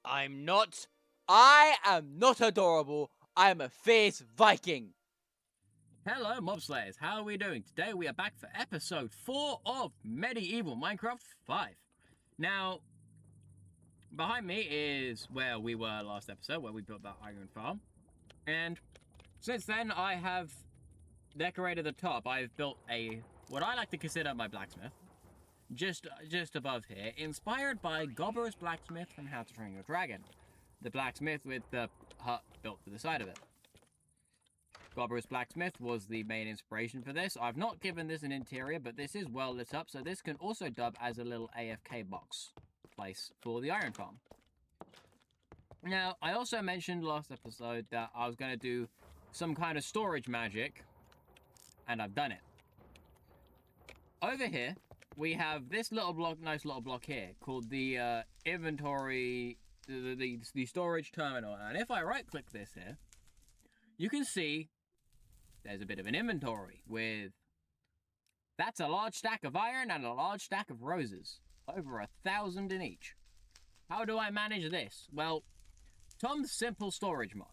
I'm not. I am not adorable. I am a fierce Viking. Hello, Mobslayers. How are we doing? Today we are back for episode 4 of Medieval Minecraft 5. Now, behind me is where we were last episode, where we built that iron farm. And since then, I have decorated the top. I've built what I like to consider my blacksmith. Just above here, inspired by Gobber's blacksmith from How to Train Your Dragon. The blacksmith with the hut built to the side of it. Gobber's blacksmith was the main inspiration for this. I've not given this an interior, but this is well lit up, so this can also dub as a little AFK box place for the iron farm. Now, I also mentioned last episode that I was going to do some kind of storage magic, and I've done it. Over here, we have this little block, nice little block here, called the inventory, the storage terminal. And if I right-click this here, you can see there's a bit of an inventory with... That's a large stack of iron and a large stack of roses. Over 1,000 in each. How do I manage this? Well, Tom's Simple Storage mod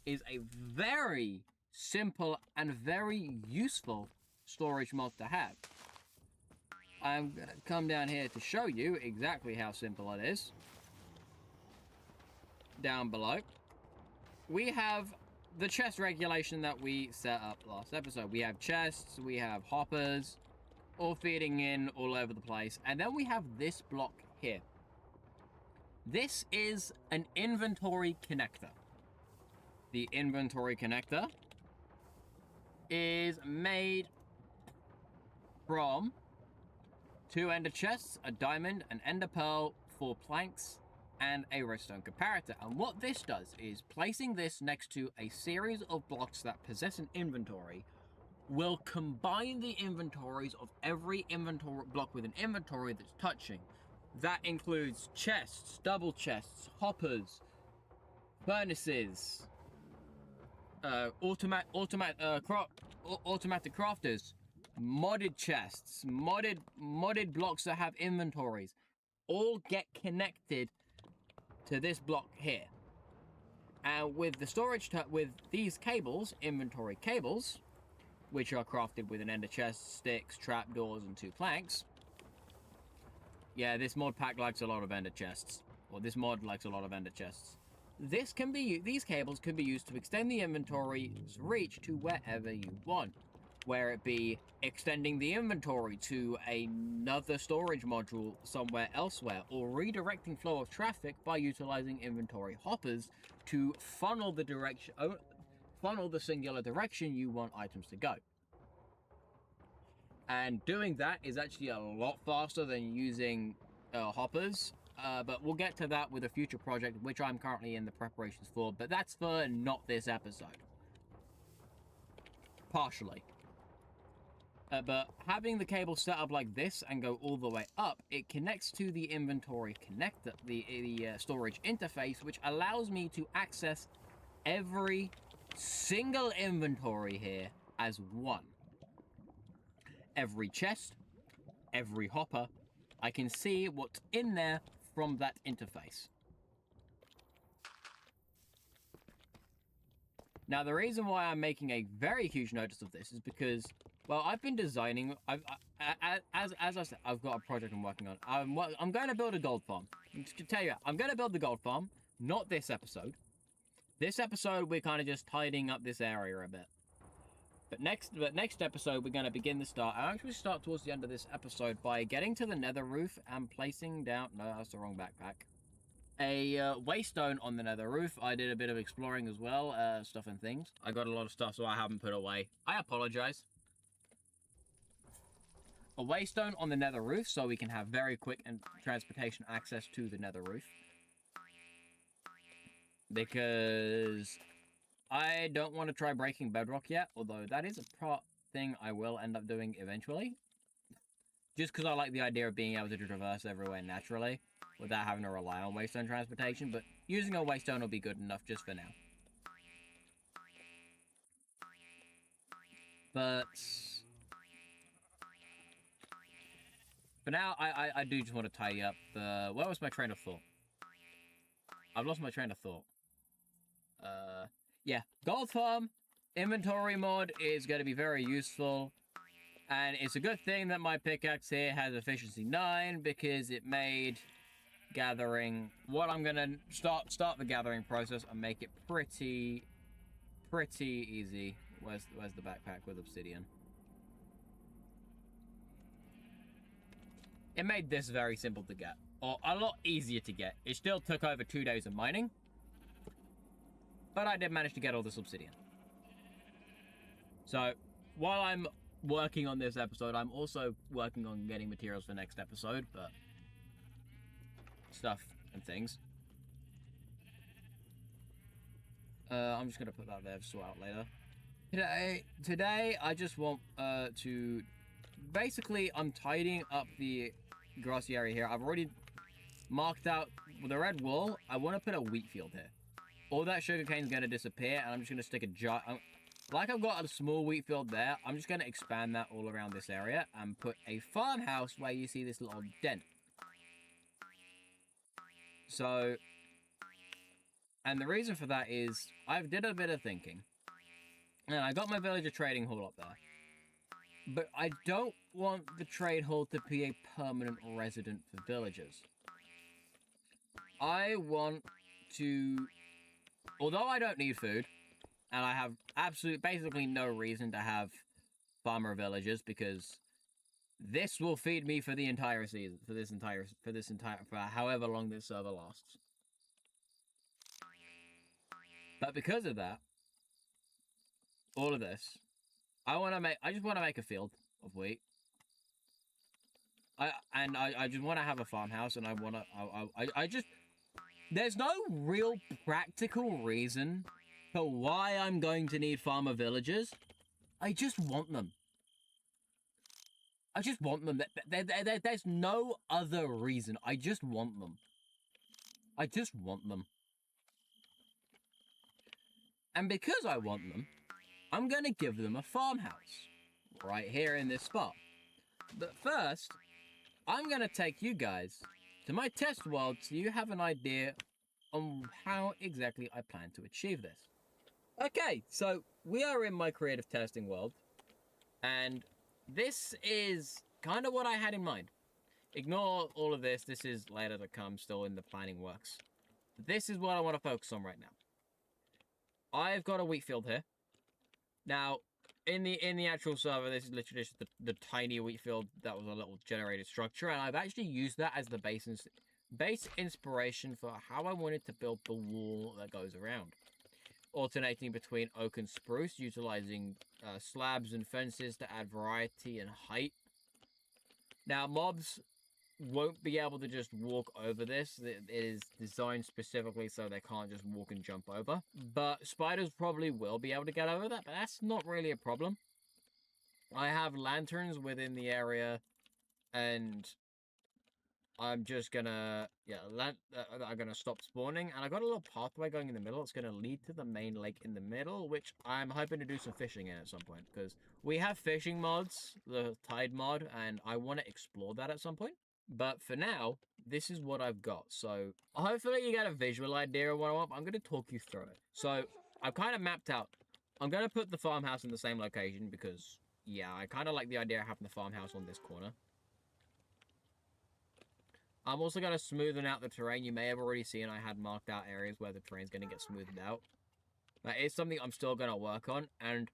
is a very simple and very useful storage mod to have. I'm going to come down here to show you exactly how simple it is. Down below, we have the chest regulation that we set up last episode. We have chests, we have hoppers, all feeding in all over the place. And then we have this block here. This is an inventory connector. The inventory connector is made from 2 ender chests, a diamond, an ender pearl, 4 planks, and a redstone comparator. And what this does is placing this next to a series of blocks that possess an inventory will combine the inventories of every inventory block with an inventory that's touching. That includes chests, double chests, hoppers, furnaces, automatic crafters, modded chests, modded blocks that have inventories, all get connected to this block here. And with the storage with these cables, inventory cables, which are crafted with an ender chest, sticks, trapdoors, and 2 planks. Yeah, this mod pack likes a lot of ender chests. Or this mod likes a lot of ender chests. These cables can be used to extend the inventory's reach to wherever you want. Where it be extending the inventory to another storage module somewhere elsewhere, or redirecting flow of traffic by utilizing inventory hoppers to funnel the singular direction you want items to go. And doing that is actually a lot faster than using hoppers, but we'll get to that with a future project, which I'm currently in the preparations for, but that's for not this episode. Partially. But having the cable set up like this and go all the way up, it connects to the inventory connector, the storage interface, which allows me to access every single inventory here as one. Every chest, every hopper, I can see what's in there from that interface. Now, the reason why I'm making a very huge notice of this is because, well, I've been designing. As I said, I've got a project I'm working on. I'm going to build a gold farm. To tell you, I'm going to build the gold farm. Not this episode. This episode, we're kind of just tidying up this area a bit. But next episode, we're going to begin the start. I actually start towards the end of this episode by getting to the nether roof and placing down. No, that's the wrong backpack. A waystone on the nether roof. I did a bit of exploring as well, stuff and things. I got a lot of stuff, so I haven't put away. I apologize. A waystone on the nether roof, so we can have very quick and transportation access to the nether roof. Because I don't want to try breaking bedrock yet, although that is a thing I will end up doing eventually. Just because I like the idea of being able to traverse everywhere naturally, without having to rely on waystone transportation, but using a waystone will be good enough just for now. But for now, I do just want to tidy up the... Where was my train of thought? I've lost my train of thought. Yeah, gold farm inventory mod is going to be very useful. And it's a good thing that my pickaxe here has efficiency 9 because it made gathering... What I'm going to start the gathering process and make it pretty easy. Where's the backpack with obsidian? It made this very simple to get. Or a lot easier to get. It still took over 2 days of mining. But I did manage to get all this obsidian. So, while I'm working on this episode, I'm also working on getting materials for next episode, but stuff and things. I'm just gonna put that there to sort out later. Today I just want to basically I'm tidying up the grassy area here. I've already marked out with the red wool. I want to put a wheat field here. All that sugarcane is going to disappear, and I'm just going to stick a giant... Like I've got a small wheat field there, I'm just going to expand that all around this area and put a farmhouse where you see this little dent. So... And the reason for that is, I've did a bit of thinking. And I got my villager trading hall up there. But I don't want the trade hall to be a permanent resident for villagers. I want to... Although I don't need food, and I have basically no reason to have farmer villagers because this will feed me for the entire season, for however long this server lasts. But because of that, all of this, I just want to make a field of wheat. I just want to have a farmhouse, and I just... There's no real practical reason for why I'm going to need farmer villagers. I just want them. I just want them. There's no other reason. I just want them. I just want them. And because I want them, I'm going to give them a farmhouse. Right here in this spot. But first, I'm going to take you guys to my test world so you have an idea on how exactly I plan to achieve this. Okay, so we are in my creative testing world, and this is kind of what I had in mind. Ignore all of this. This is later to come, still in the planning works. This is what I want to focus on right now. I've got a wheat field here. Now, in the actual server, this is literally just the tiny wheat field that was a little generated structure, and I've actually used that as the base inspiration for how I wanted to build the wall that goes around. Alternating between oak and spruce, utilizing slabs and fences to add variety and height. Now, mobs won't be able to just walk over this. It is designed specifically so they can't just walk and jump over. But spiders probably will be able to get over that, but that's not really a problem. I have lanterns within the area, and I'm just gonna, I'm gonna stop spawning, and I got a little pathway going in the middle. It's gonna lead to the main lake in the middle, which I'm hoping to do some fishing in at some point, because we have fishing mods, the tide mod, and I want to explore that at some point. But for now, this is what I've got. So hopefully you get a visual idea of what I want, but I'm going to talk you through it. So I've kind of mapped out. I'm going to put the farmhouse in the same location because, yeah, I kind of like the idea of having the farmhouse on this corner. I'm also going to smoothen out the terrain. You may have already seen I had marked out areas where the terrain's going to get smoothed out. That is something I'm still going to work on, and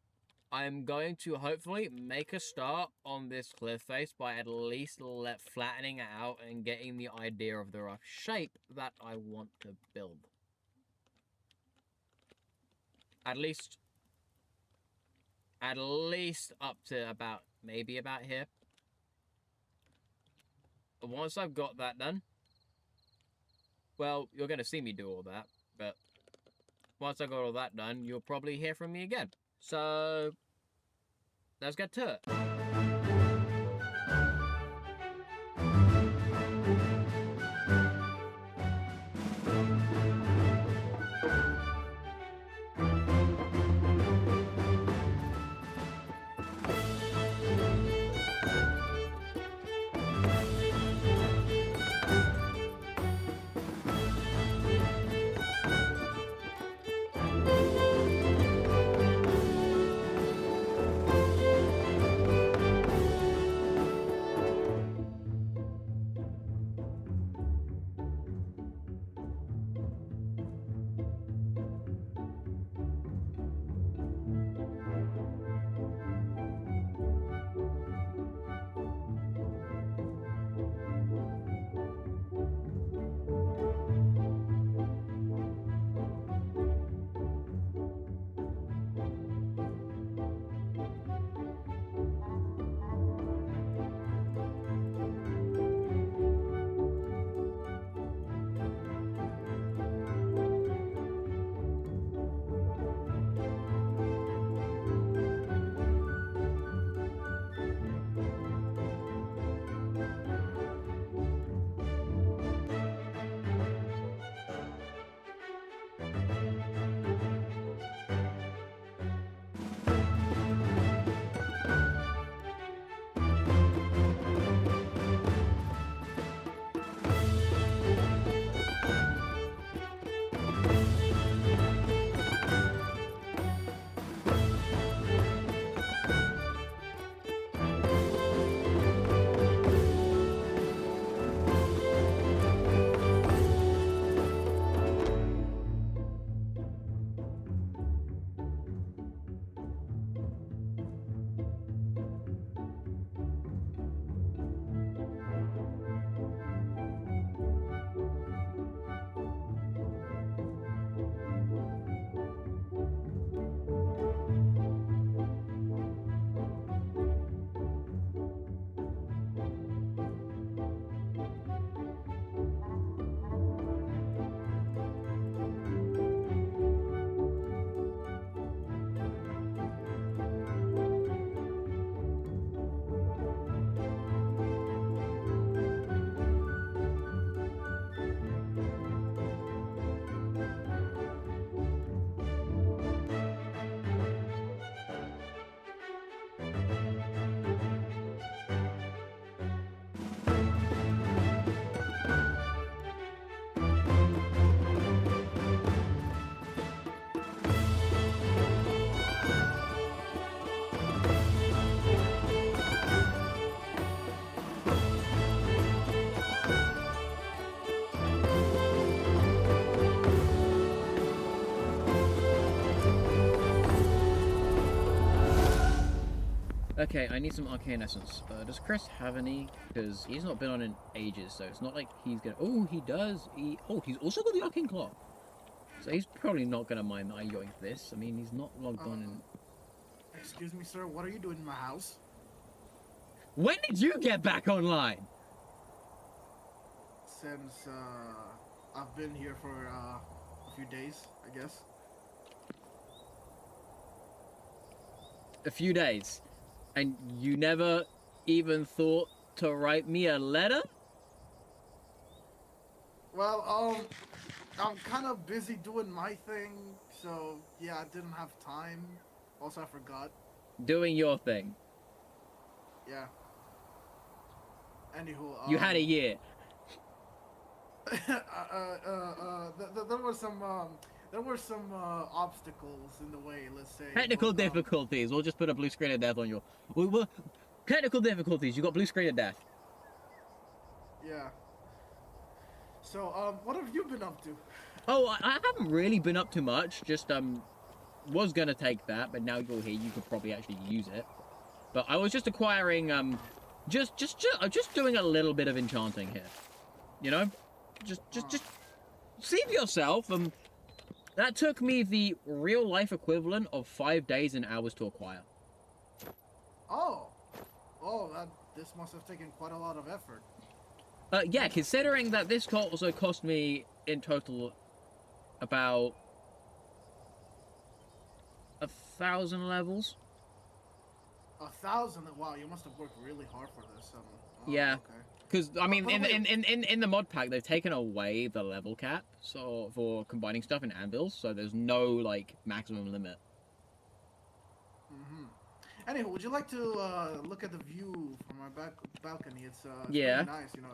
I'm going to hopefully make a start on this cliff face by at least flattening it out and getting the idea of the rough shape that I want to build. At least up to maybe about here. Once I've got that done, well, you're going to see me do all that, but once I got all that done, you'll probably hear from me again. So, let's get to it. Okay, I need some arcane essence. Does Chris have any? Because he's not been on in ages, so it's not like he's gonna. Oh, he does. He's also got the arcane claw. So he's probably not gonna mind that I yoink this. I mean, he's not logged on in. Excuse me, sir. What are you doing in my house? When did you get back online? Since I've been here for a few days, I guess. A few days. And you never even thought to write me a letter? Well, I'm kind of busy doing my thing, so yeah, I didn't have time. Also, I forgot. Doing your thing. Yeah. Anywho, You had a year. there were some obstacles in the way. Let's say Technical but, difficulties. We'll just put a blue screen of death on your. Technical difficulties. You got blue screen of death. Yeah. So, what have you been up to? Oh, I haven't really been up to much. Just was gonna take that, but now you're here. You could probably actually use it. But I was just acquiring just doing a little bit of enchanting here. You know, just see for yourself. That took me the real life equivalent of 5 days and hours to acquire. Oh, this must have taken quite a lot of effort. Yeah, considering that this also cost me in total about 1,000 levels. 1,000? Wow, you must have worked really hard for this. Yeah. Okay. Because I mean, But wait. in the mod pack, they've taken away the level cap, so for combining stuff in anvils, so there's no like maximum limit. Anyway, would you like to look at the view from our balcony? It's Yeah. pretty nice. You know,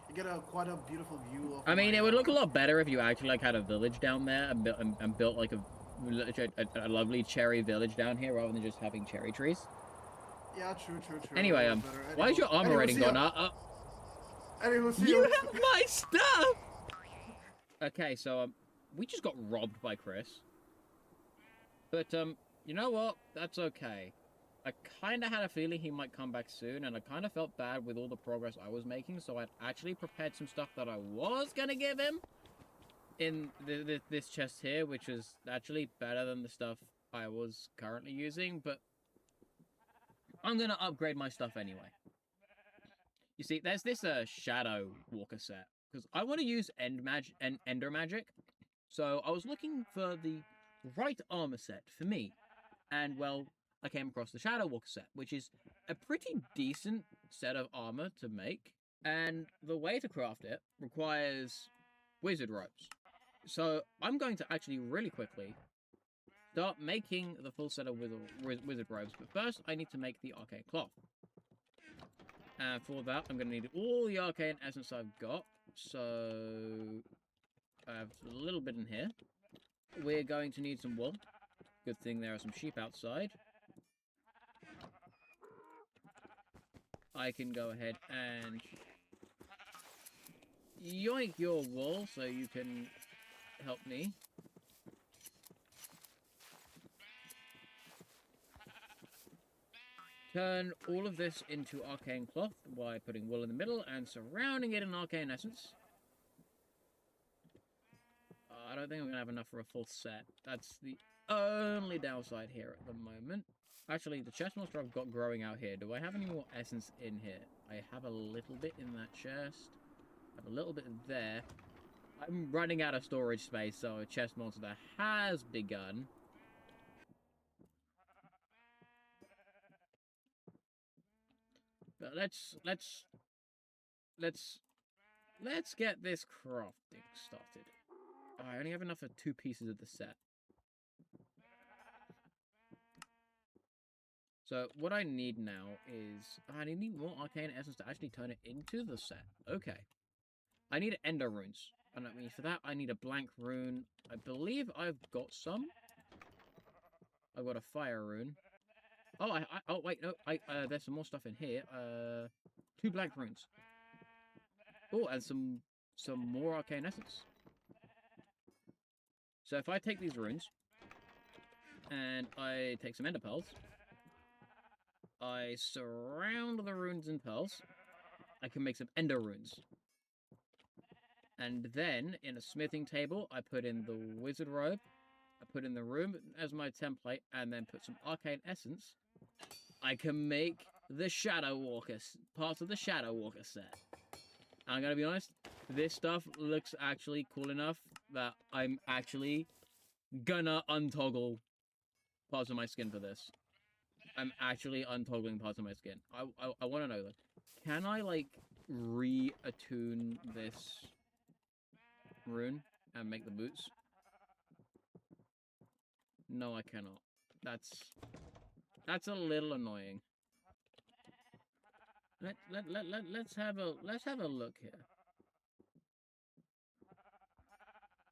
you get quite a beautiful view of. I mean, my, it would look a lot better if you actually like had a village down there and built like a lovely cherry village down here rather than just having cherry trees. Yeah, true. Anyway, why is your armor rating gone up? Anyway, see You you. have my stuff! Okay, so, we just got robbed by Chris. But, you know what? That's okay. I kinda had a feeling he might come back soon, and I kinda felt bad with all the progress I was making, so I'd actually prepared some stuff that I was gonna give him in this chest here, which is actually better than the stuff I was currently using, but I'm gonna upgrade my stuff anyway. You see, there's this Shadow Walker set, because I want to use Ender Magic, so I was looking for the right armor set for me, and well, I came across the Shadow Walker set, which is a pretty decent set of armor to make, and the way to craft it requires wizard robes. So I'm going to actually really quickly start making the full set of wizard robes, but first I need to make the arcane cloth. And for that, I'm going to need all the arcane essence I've got. So, I have a little bit in here. We're going to need some wool. Good thing there are some sheep outside. I can go ahead and yoink your wool so you can help me. Turn all of this into arcane cloth by putting wool in the middle and surrounding it in arcane essence. I don't think I'm going to have enough for a full set. That's the only downside here at the moment. Actually, the chest monster I've got growing out here, do I have any more essence in here? I have a little bit in that chest. I have a little bit there. I'm running out of storage space, so a chest monster has begun. But let's get this crafting started. Oh, I only have enough for 2 pieces of the set. So what I need now is I need more arcane essence to actually turn it into the set. Okay. I need ender runes. And I mean for that I need a blank rune. I believe I've got some. I've got a fire rune. Oh, oh wait, no, there's some more stuff in here. 2 blank runes. Oh, and some more arcane essence. So if I take these runes and I take some ender pearls, I surround the runes in pearls. I can make some ender runes. And then, in a smithing table, I put in the wizard robe. I put in the room as my template, and then put some arcane essence. I can make the Shadow Walker, part of the Shadow Walker set. I'm gonna be honest, this stuff looks actually cool enough that I'm actually gonna untoggle parts of my skin for this. I'm actually untoggling parts of my skin. I want to know, though, can I, like, re-attune this rune and make the boots? No, I cannot. That's a little annoying. Let's have a look here.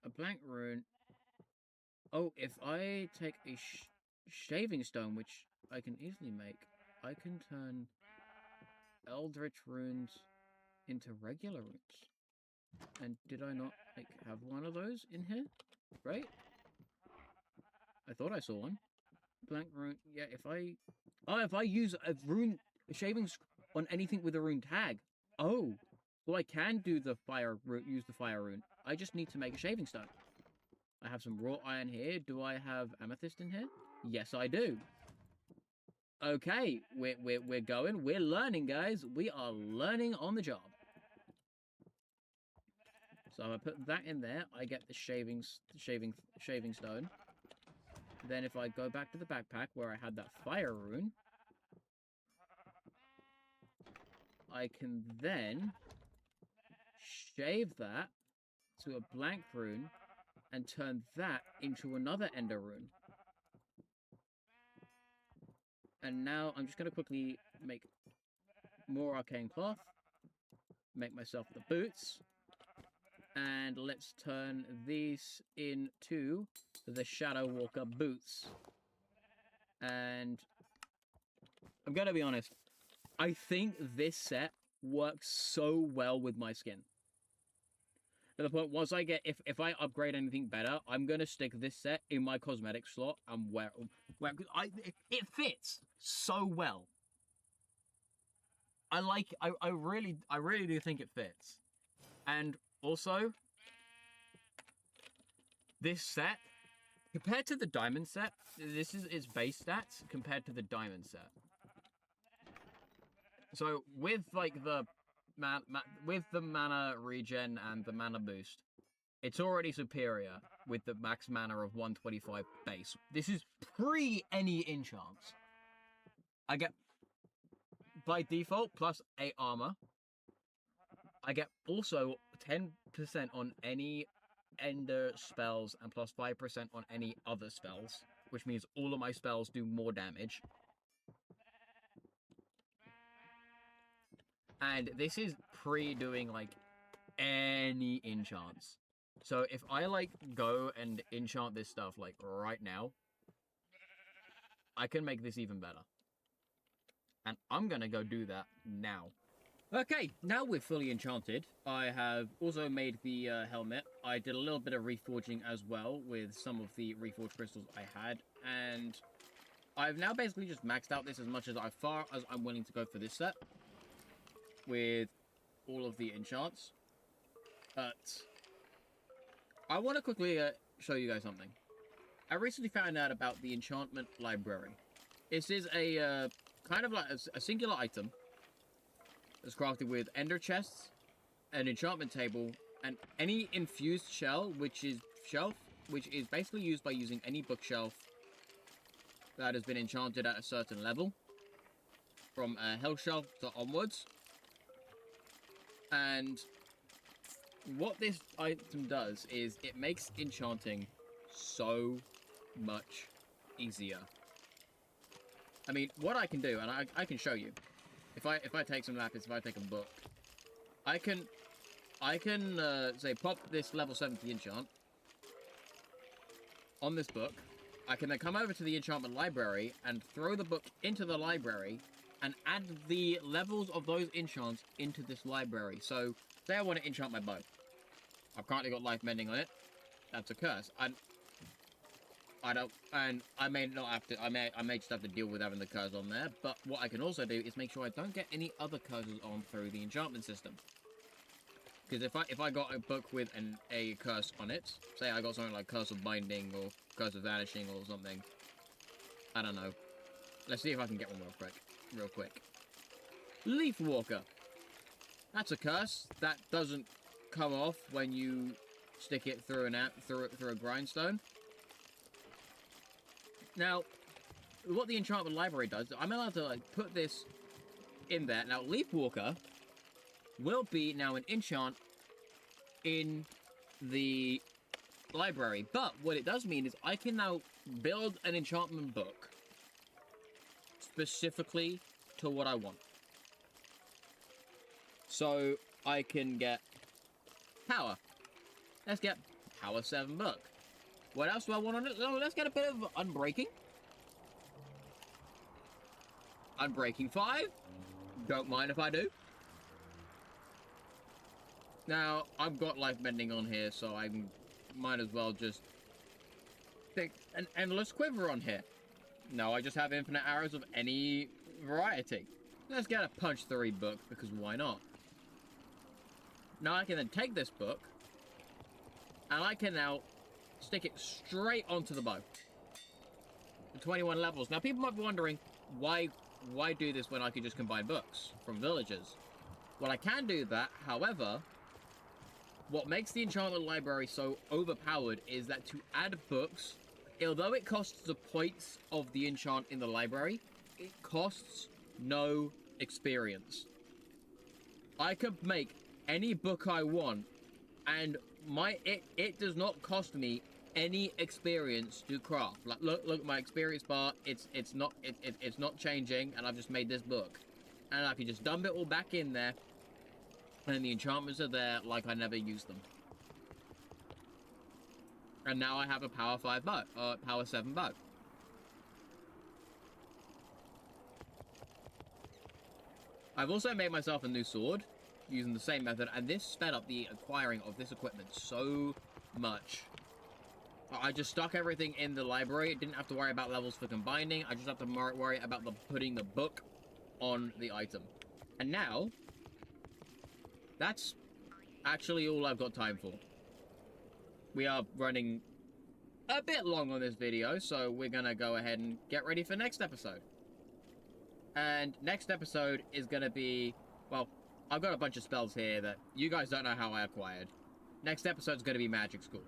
A blank rune. Oh, if I take a shaving stone, which I can easily make, I can turn eldritch runes into regular runes. And did I not, like, have one of those in here? Right? I thought I saw one. Blank rune. Yeah, if I use a rune shaving on anything with a rune tag. Oh, well, I can do the fire rune. Use the fire rune. I just need to make a shaving stone. I have some raw iron here. Do I have amethyst in here? Yes, I do. Okay, we're going. We're learning, guys. We are learning on the job. So I put that in there. I get the shaving stone. Then if I go back to the backpack where I had that fire rune, I can then shave that to a blank rune and turn that into another ender rune. And now I'm just going to quickly make more arcane cloth, make myself the boots, and let's turn these into the Shadow Walker boots. And I'm going to be honest, I think this set works so well with my skin. To the point, once I get, if I upgrade anything better, I'm going to stick this set in my cosmetic slot and wear it fits so well. I really do think it fits. And also, this set, compared to the diamond set, this is its base stats compared to the diamond set. So with like the with the mana regen and the mana boost, it's already superior with the max mana of 125 base. This is pre any enchants. I get by default plus 8 armor. I get also 10% on any ender spells and plus 5% on any other spells, which means all of my spells do more damage. And this is pre-doing, like, any enchants. So if I, like, go and enchant this stuff, like, right now, I can make this even better. And I'm gonna go do that now. Okay, now we're fully enchanted. I have also made the helmet. I did a little bit of reforging as well with some of the reforged crystals I had. And I've now basically just maxed out this as much as far as I'm willing to go for this set. With all of the enchants. But I want to quickly show you guys something. I recently found out about the enchantment library. This is a kind of like a singular item. It's crafted with ender chests, an enchantment table, and any infused shell, which is basically used by using any bookshelf that has been enchanted at a certain level, from a health shelf to onwards. And what this item does is it makes enchanting so much easier. I mean, what I can do, and I can show you. If I take some lapis, if I take a book, I can say pop this level 70 enchant on this book. I can then come over to the enchantment library and throw the book into the library and add the levels of those enchants into this library. So, say I want to enchant my bow. I've currently got life mending on it. That's a curse. And I don't, and I may not have to. I may just have to deal with having the curse on there. But what I can also do is make sure I don't get any other curses on through the enchantment system. Because if I got a book with a curse on it, say I got something like Curse of Binding or Curse of Vanishing or something, I don't know. Let's see if I can get one real quick. Leaf Walker. That's a curse that doesn't come off when you stick it through through a grindstone. Now, what the enchantment library does, I'm allowed to like put this in there. Now, Leaf Walker will be now an enchant in the library, but what it does mean is I can now build an enchantment book specifically to what I want. So I can get power. Let's get power 7 book. What else do I want on it? Oh, let's get a bit of unbreaking. Unbreaking 5. Don't mind if I do. Now, I've got life bending on here, so I might as well just stick an endless quiver on here. No, I just have infinite arrows of any variety. Let's get a punch 3 book, because why not? Now I can then take this book, and I can now stick it straight onto the bow. The 21 levels. Now people might be wondering, why do this when I could just combine books from villagers? Well, I can do that, however, what makes the enchantment library so overpowered is that to add books, although it costs the points of the enchant in the library, it costs no experience. I could make any book I want, and it does not cost me any experience to craft. Like look at my experience bar. It's not changing, and I've just made this book, and I can just dump it all back in there, and the enchantments are there like I never used them. And now I have a power 5 bow, power 7 bow. I've also made myself a new sword using the same method, and this sped up the acquiring of this equipment so much. I just stuck everything in the library. Didn't have to worry about levels for combining. I just have to worry about putting the book on the item. And now, that's actually all I've got time for. We are running a bit long on this video, so we're gonna go ahead and get ready for next episode. And next episode is gonna be, well, I've got a bunch of spells here that you guys don't know how I acquired. Next episode's gonna be Magic School.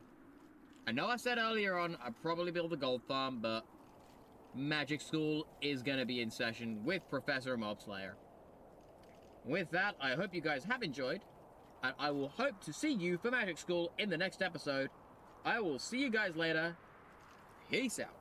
I know I said earlier on I'd probably build a gold farm, but Magic School is gonna be in session with Professor Mobslayer. With that, I hope you guys have enjoyed, and I will hope to see you for Magic School in the next episode. I will see you guys later. Peace out.